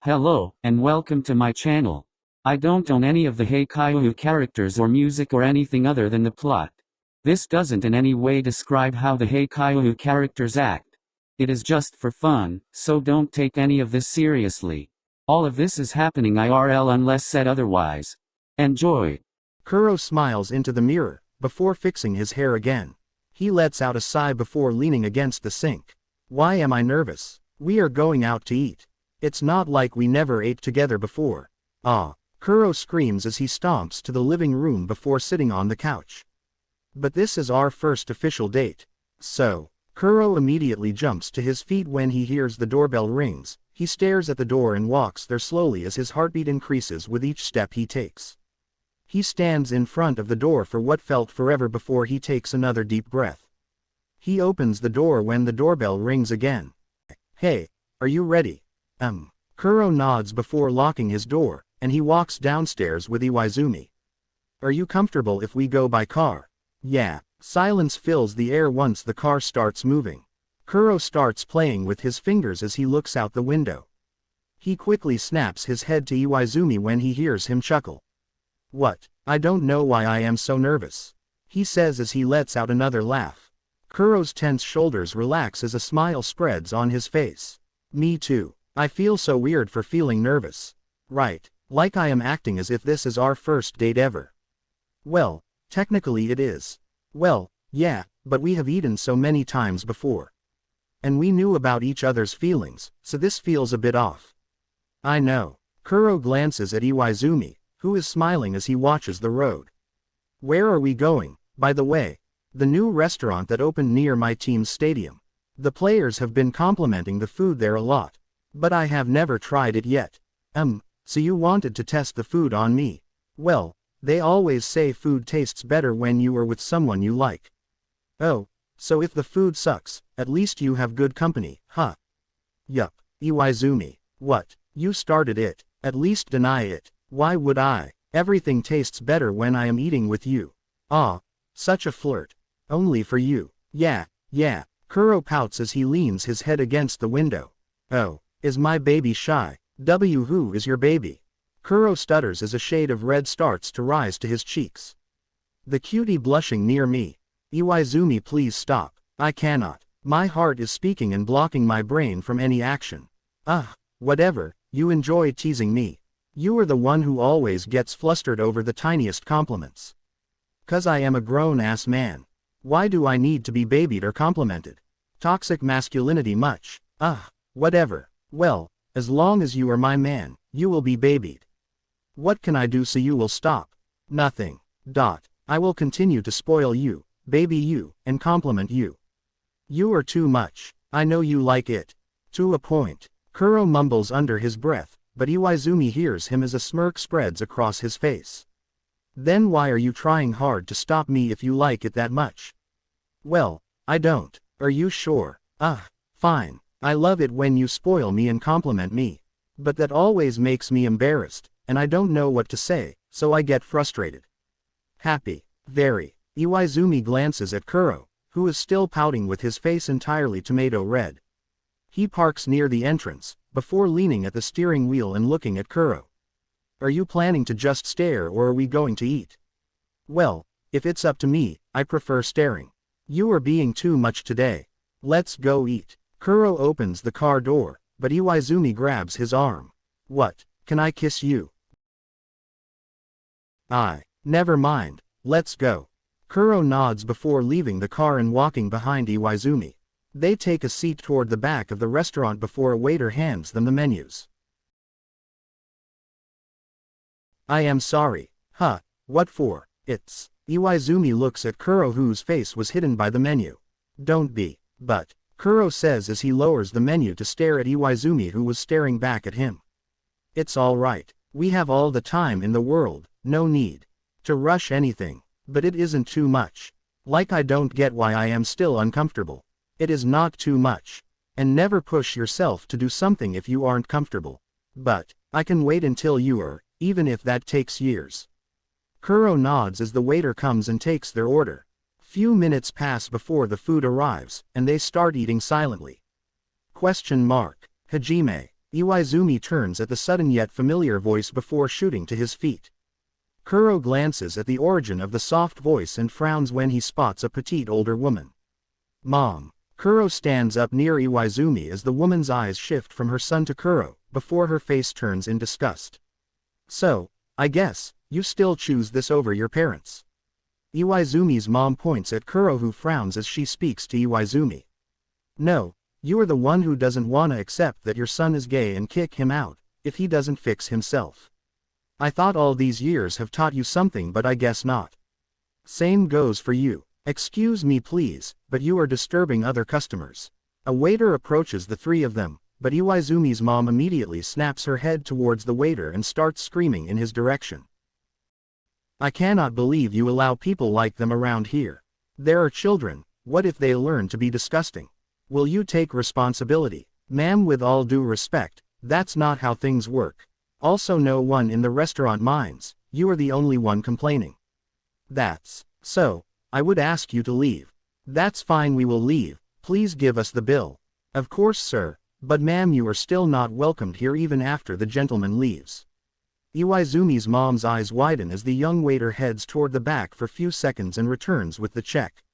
Hello, and welcome to my channel. I don't own any of the Haikyuu characters or music or anything other than the plot. This doesn't in any way describe how the Haikyuu characters act. It is just for fun, so don't take any of this seriously. All of this is happening IRL unless said otherwise. Enjoy. Kuro smiles into the mirror, before fixing his hair again. He lets out a sigh before leaning against the sink. Why am I nervous? We are going out to eat. It's not like we never ate together before. Ah, Kuro screams as he stomps to the living room before sitting on the couch. But this is our first official date. So, Kuro immediately jumps to his feet when he hears the doorbell rings. He stares at the door and walks there slowly as his heartbeat increases with each step he takes. He stands in front of the door for what felt forever before he takes another deep breath. He opens the door when the doorbell rings again. Hey, are you ready? Kuro nods before locking his door, and he walks downstairs with Iwaizumi. Are you comfortable if we go by car? Yeah. Silence fills the air once the car starts moving. Kuro starts playing with his fingers as he looks out the window. He quickly snaps his head to Iwaizumi when he hears him chuckle. What? I don't know why I am so nervous, he says as he lets out another laugh. Kuro's tense shoulders relax as a smile spreads on his face. Me too. I feel so weird for feeling nervous. Right, like I am acting as if this is our first date ever. Well, technically it is. Well, yeah, but we have eaten so many times before. And we knew about each other's feelings, so this feels a bit off. I know. Kuro glances at Iwaizumi, who is smiling as he watches the road. Where are we going, by the way? The new restaurant that opened near my team's stadium. The players have been complimenting the food there a lot. But I have never tried it yet. So you wanted to test the food on me. Well, they always say food tastes better when you are with someone you like. Oh, so if the food sucks, at least you have good company, huh? Yup. Iwaizumi. What? You started it. At least deny it. Why would I? Everything tastes better when I am eating with you. Ah, such a flirt. Only for you. Yeah. Kuro pouts as he leans his head against the window. Oh. Is my baby shy? Who is your baby? Kuro stutters as a shade of red starts to rise to his cheeks. The cutie blushing near me. Iwaizumi, please stop. I cannot. My heart is speaking and blocking my brain from any action. Whatever, you enjoy teasing me. You are the one who always gets flustered over the tiniest compliments. 'Cause I am a grown-ass man. Why do I need to be babied or complimented? Toxic masculinity much. Whatever. Well, as long as you are my man, you will be babied. What can I do so you will stop? Nothing. I will continue to spoil you, baby you, and compliment you. You are too much. I know you like it. To a point. Kuro mumbles under his breath, but Iwaizumi hears him as a smirk spreads across his face. Then why are you trying hard to stop me if you like it that much? Well, I don't. Are you sure? Fine. I love it when you spoil me and compliment me. But that always makes me embarrassed, and I don't know what to say, so I get frustrated. Happy. Very. Iwaizumi glances at Kuro, who is still pouting with his face entirely tomato red. He parks near the entrance, before leaning at the steering wheel and looking at Kuro. Are you planning to just stare or are we going to eat? Well, if it's up to me, I prefer staring. You are being too much today. Let's go eat. Kuro opens the car door, but Iwaizumi grabs his arm. What? Can I kiss you? Never mind. Let's go. Kuro nods before leaving the car and walking behind Iwaizumi. They take a seat toward the back of the restaurant before a waiter hands them the menus. I am sorry. What for? It's... Iwaizumi looks at Kuro whose face was hidden by the menu. Don't be. But... Kuro says as he lowers the menu to stare at Iwaizumi who was staring back at him. It's all right. We have all the time in the world, no need to rush anything. But it isn't too much. Like I don't get why I am still uncomfortable. It is not too much. And never push yourself to do something if you aren't comfortable. But, I can wait until you are, even if that takes years. Kuro nods as the waiter comes and takes their order. Few minutes pass before the food arrives, and they start eating silently. Hajime. Iwaizumi turns at the sudden yet familiar voice before shooting to his feet. Kuro glances at the origin of the soft voice and frowns when he spots a petite older woman. Mom. Kuro stands up near Iwaizumi as the woman's eyes shift from her son to Kuro, before her face turns in disgust. So, I guess, you still choose this over your parents. Iwaizumi's mom points at Kuro, who frowns as she speaks to Iwaizumi. No, you are the one who doesn't wanna accept that your son is gay and kick him out, if he doesn't fix himself. I thought all these years have taught you something, but I guess not. Same goes for you. Excuse me please, but you are disturbing other customers. A waiter approaches the three of them, but Iwaizumi's mom immediately snaps her head towards the waiter and starts screaming in his direction. I cannot believe you allow people like them around here. There are children, what if they learn to be disgusting? Will you take responsibility? Ma'am, with all due respect, that's not how things work. Also, no one in the restaurant minds, you are the only one complaining. That's so, I would ask you to leave. That's fine, we will leave, please give us the bill. Of course sir, but ma'am, you are still not welcomed here even after the gentleman leaves. Iwaizumi's mom's eyes widen as the young waiter heads toward the back for a few seconds and returns with the check.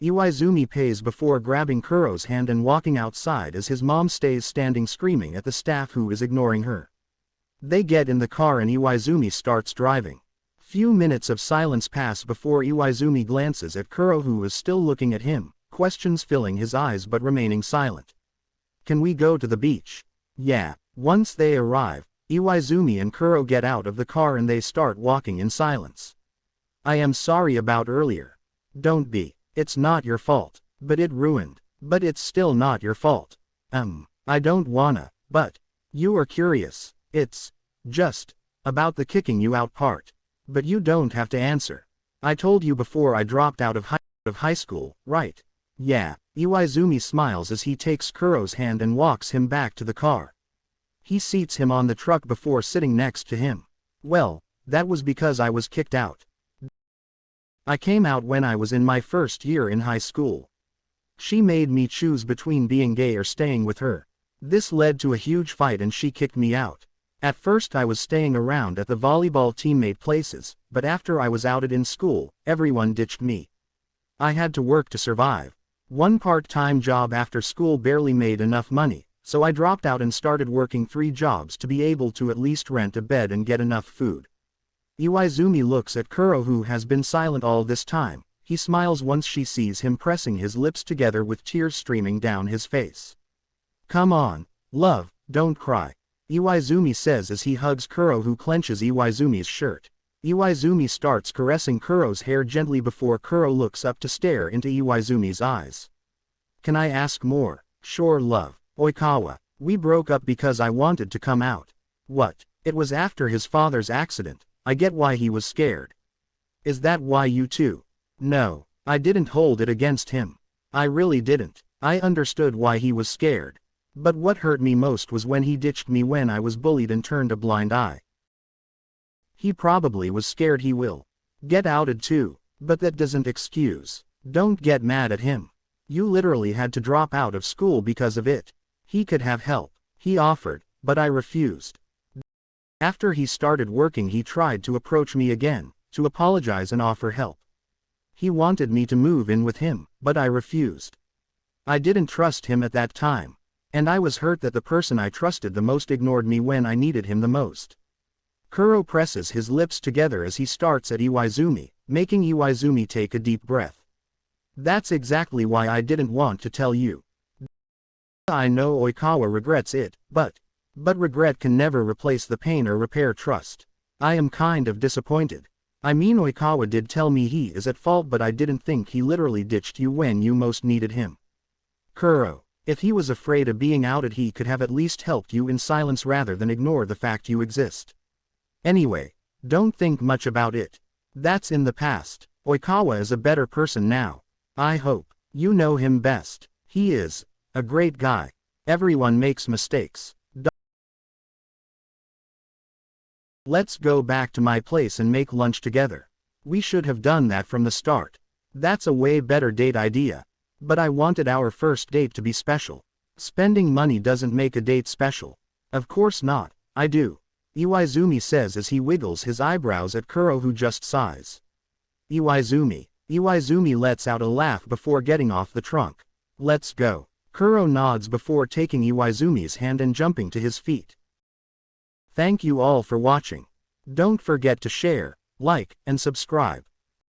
Iwaizumi pays before grabbing Kuro's hand and walking outside as his mom stays standing screaming at the staff who is ignoring her. They get in the car and Iwaizumi starts driving. Few minutes of silence pass before Iwaizumi glances at Kuro, who is still looking at him, questions filling his eyes but remaining silent. Can we go to the beach? Yeah. Once they arrive, Iwaizumi and Kuro get out of the car and they start walking in silence. I am sorry about earlier. Don't be. It's not your fault. But it ruined. But it's still not your fault. I don't wanna, but you are curious. It's just about the kicking you out part. But you don't have to answer. I told you before I dropped out of high school, right? Yeah. Iwaizumi smiles as he takes Kuro's hand and walks him back to the car. He seats him on the truck before sitting next to him. Well, that was because I was kicked out. I came out when I was in my first year in high school. She made me choose between being gay or staying with her. This led to a huge fight and she kicked me out. At first I was staying around at the volleyball teammate places, but after I was outed in school, everyone ditched me. I had to work to survive. One part-time job after school barely made enough money, so I dropped out and started working 3 jobs to be able to at least rent a bed and get enough food. Iwaizumi looks at Kuro, who has been silent all this time. He smiles once she sees him pressing his lips together with tears streaming down his face. Come on, love, don't cry. Iwaizumi says as he hugs Kuro, who clenches Iwaizumi's shirt. Iwaizumi starts caressing Kuro's hair gently before Kuro looks up to stare into Iwaizumi's eyes. Can I ask more? Sure love. Oikawa, we broke up because I wanted to come out. What? It was after his father's accident. I get why he was scared. Is that why you too? No, I didn't hold it against him. I really didn't. I understood why he was scared. But what hurt me most was when he ditched me when I was bullied and turned a blind eye. He probably was scared he will get outed too, but that doesn't excuse. Don't get mad at him. You literally had to drop out of school because of it. He could have help. He offered, but I refused. After he started working he tried to approach me again, to apologize and offer help. He wanted me to move in with him, but I refused. I didn't trust him at that time. And I was hurt that the person I trusted the most ignored me when I needed him the most. Kuro presses his lips together as he starts at Iwaizumi, making Iwaizumi take a deep breath. That's exactly why I didn't want to tell you. I know Oikawa regrets it, but regret can never replace the pain or repair trust. I am kind of disappointed. I mean, Oikawa did tell me he is at fault, but I didn't think he literally ditched you when you most needed him. Kuro. If he was afraid of being outed he could have at least helped you in silence rather than ignore the fact you exist. Anyway, don't think much about it. That's in the past. Oikawa is a better person now. I hope. You know him best. He is a great guy. Everyone makes mistakes. Let's go back to my place and make lunch together. We should have done that from the start. That's a way better date idea. But I wanted our first date to be special. Spending money doesn't make a date special. Of course not, I do. Iwaizumi says as he wiggles his eyebrows at Kuro, who just sighs. Iwaizumi. Iwaizumi lets out a laugh before getting off the trunk. Let's go. Kuro nods before taking Iwaizumi's hand and jumping to his feet. Thank you all for watching. Don't forget to share, like, and subscribe.